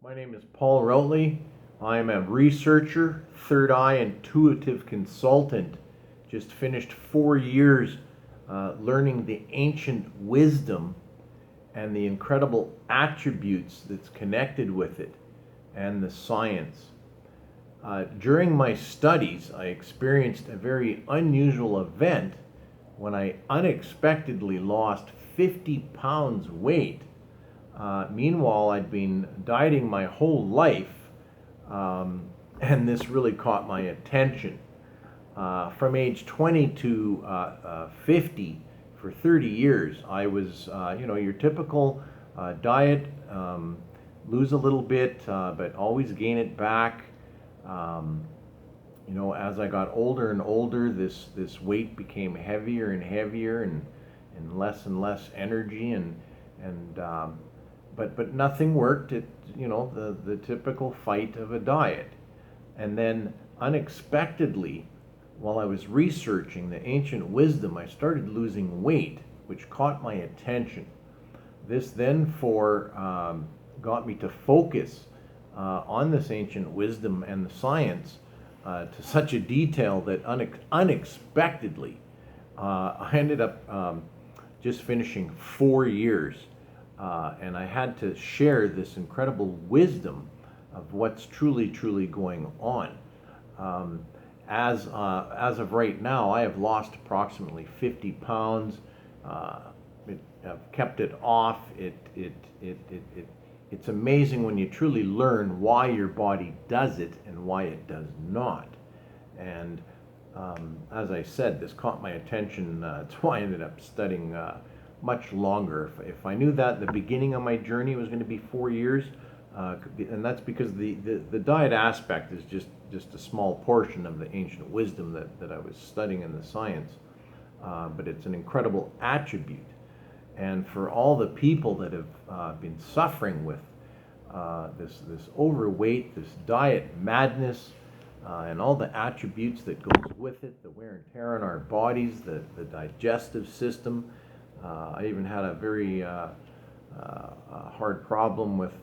My name is Paul Routley. I am a researcher, third eye intuitive consultant. Just finished 4 years learning the ancient wisdom and the incredible attributes that's connected with it and the science. During my studies, I experienced a very unusual event when I unexpectedly lost 50 pounds weight. Meanwhile, I'd been dieting my whole life, and this really caught my attention. From age 20 to 50, for 30 years, I was, your typical diet, lose a little bit, but always gain it back. Um, as I got older and older, this weight became heavier and heavier, and less energy, and but nothing worked. The typical fight of a diet. And then unexpectedly, while I was researching the ancient wisdom, I started losing weight, which caught my attention. This then got me to focus on this ancient wisdom and the science to such a detail that unexpectedly I ended up just finishing 4 years. And I had to share this incredible wisdom of what's truly going on. Um, as of right now, I have lost approximately 50 pounds. Uh, I've kept it off. It's amazing when you truly learn why your body does it and why it does not. And as I said, this caught my attention. That's why I ended up studying much longer. If I knew that the beginning of my journey was going to be 4 years, and that's because the diet aspect is just a small portion of the ancient wisdom that I was studying in the science, but it's an incredible attribute. And for all the people that have been suffering with this overweight, this diet madness, and all the attributes that goes with it, the wear and tear on our bodies, the digestive system. I even had a very hard problem with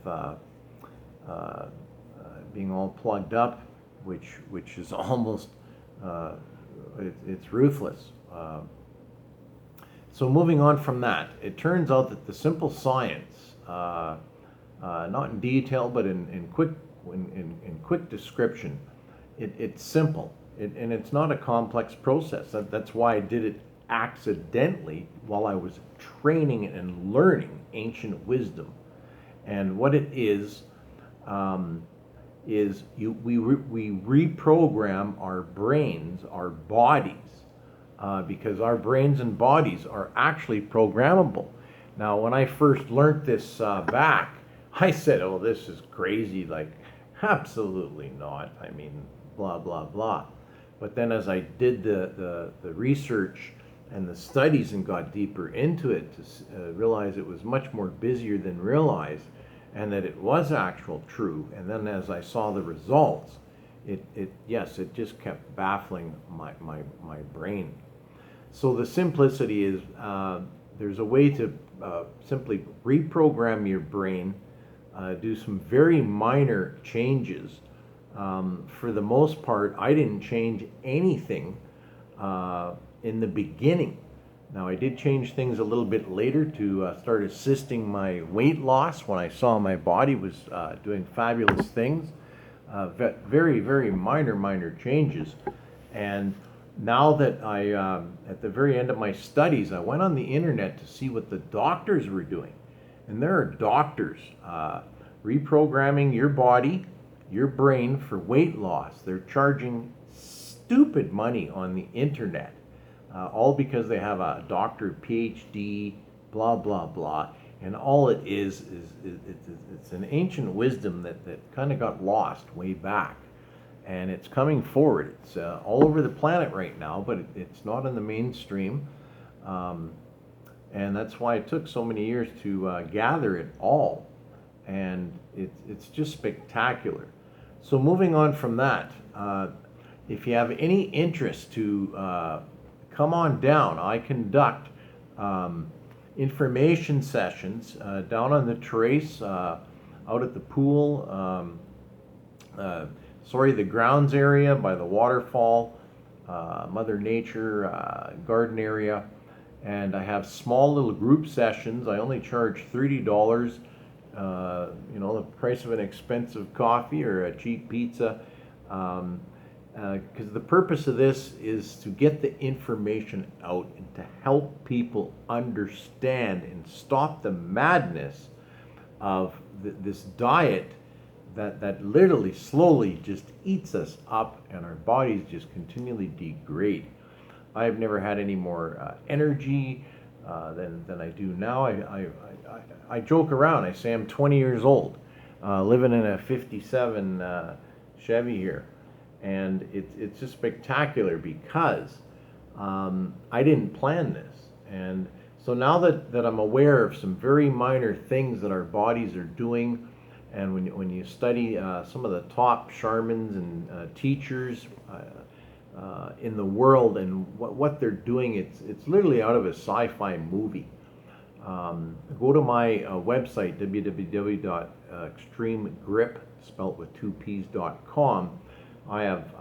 being all plugged up, which is almost it's ruthless. So moving on from that, it turns out that the simple science, not in detail but in quick description, it's simple, and it's not a complex process. That's why I did it accidentally while I was training and learning ancient wisdom. And what it is we reprogram our brains, our bodies, because our brains and bodies are actually programmable. Now, when I first learned this back, I said, "Oh, this is crazy!" Like, absolutely not. I mean, blah blah blah. But then, as I did the research and the studies and got deeper into it, to realize it was much more busier than realized, and that it was actual true. And then, as I saw the results, it just kept baffling my brain. So the simplicity is there's a way to simply reprogram your brain, do some very minor changes. For the most part, I didn't change anything in the beginning. Now, I did change things a little bit later to start assisting my weight loss when I saw my body was doing fabulous things. Very minor changes. And now that at the very end of my studies, I went on the internet to see what the doctors were doing. And there are doctors reprogramming your body, your brain for weight loss. They're charging stupid money on the internet, all because they have a doctor, PhD, blah, blah, blah. And all it is it's an ancient wisdom that kind of got lost way back. And it's coming forward. It's all over the planet right now, but it's not in the mainstream. And that's why it took so many years to gather it all. And it's just spectacular. So moving on from that, if you have any interest to come on down, I conduct information sessions down on the terrace out at the pool, the grounds area by the waterfall, Mother Nature garden area. And I have small little group sessions. I only charge $30, the price of an expensive coffee or a cheap pizza. Because the purpose of this is to get the information out and to help people understand and stop the madness of this diet that literally slowly just eats us up and our bodies just continually degrade. I've never had any more energy than I do now. I joke around. I say I'm 20 years old, living in a 57 Chevy here. And it's just spectacular because I didn't plan this. And so now that I'm aware of some very minor things that our bodies are doing, and when you study some of the top shamans and teachers in the world and what they're doing, it's literally out of a sci-fi movie. Go to my website, www.extremegrip, spelt with 2p's.com. I have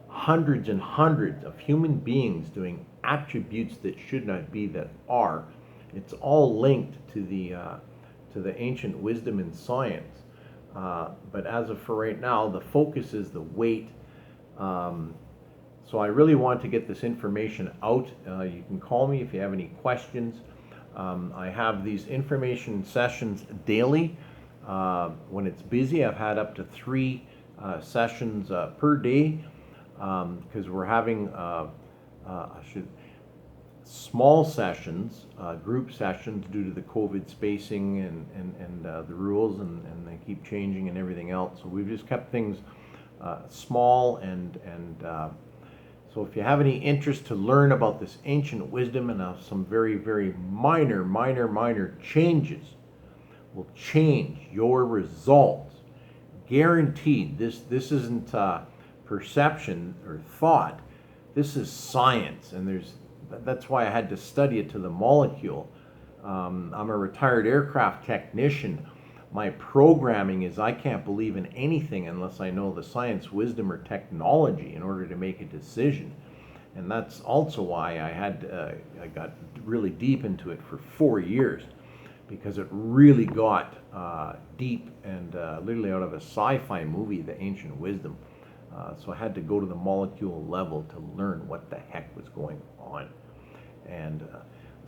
hundreds and hundreds of human beings doing attributes that should not be that are. It's all linked to the ancient wisdom and science. But as of for right now, the focus is the weight. So I really want to get this information out. You can call me if you have any questions. I have these information sessions daily. When it's busy, I've had up to 3 sessions per day, because we're having small sessions, group sessions, due to the COVID spacing and the rules, and they keep changing and everything else. So we've just kept things small, and so if you have any interest to learn about this ancient wisdom and some very, very minor changes will change your results. Guaranteed. This isn't perception or thought. This is science, and that's why I had to study it to the molecule. I'm a retired aircraft technician. My programming is I can't believe in anything unless I know the science, wisdom, or technology in order to make a decision. And that's also why I got really deep into it for 4 years, because it really got deep and literally out of a sci-fi movie, the ancient wisdom. So I had to go to the molecule level to learn what the heck was going on. And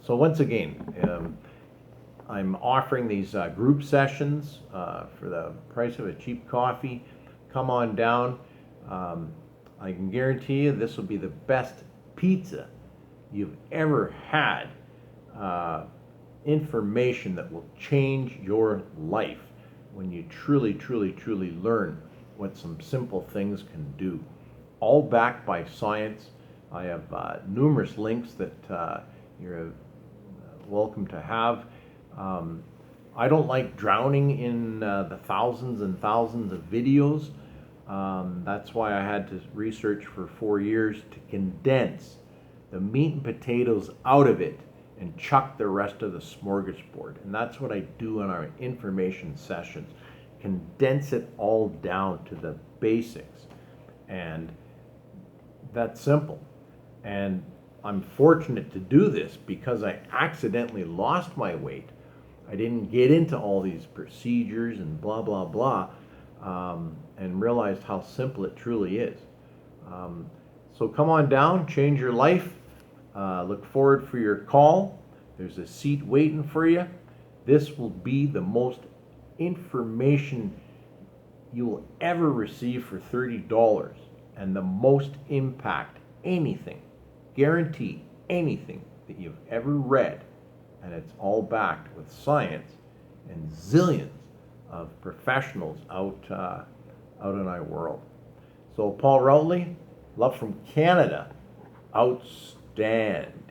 so once again, I'm offering these group sessions for the price of a cheap coffee. Come on down. I can guarantee you this will be the best pizza you've ever had. Information that will change your life when you truly learn what some simple things can do. All backed by science. I have numerous links that you're welcome to have. I don't like drowning in the thousands and thousands of videos. That's why I had to research for 4 years to condense the meat and potatoes out of it and chuck the rest of the smorgasbord. And that's what I do in our information sessions. Condense it all down to the basics. And that's simple. And I'm fortunate to do this because I accidentally lost my weight. I didn't get into all these procedures and blah, blah, blah, and realized how simple it truly is. So come on down, change your life. Look forward for your call. There's a seat waiting for you. This will be the most information you will ever receive for $30, and the most impact, anything, guarantee anything that you've ever read. And it's all backed with science and zillions of professionals out in our world. So Paul Routley, love from Canada, outstanding.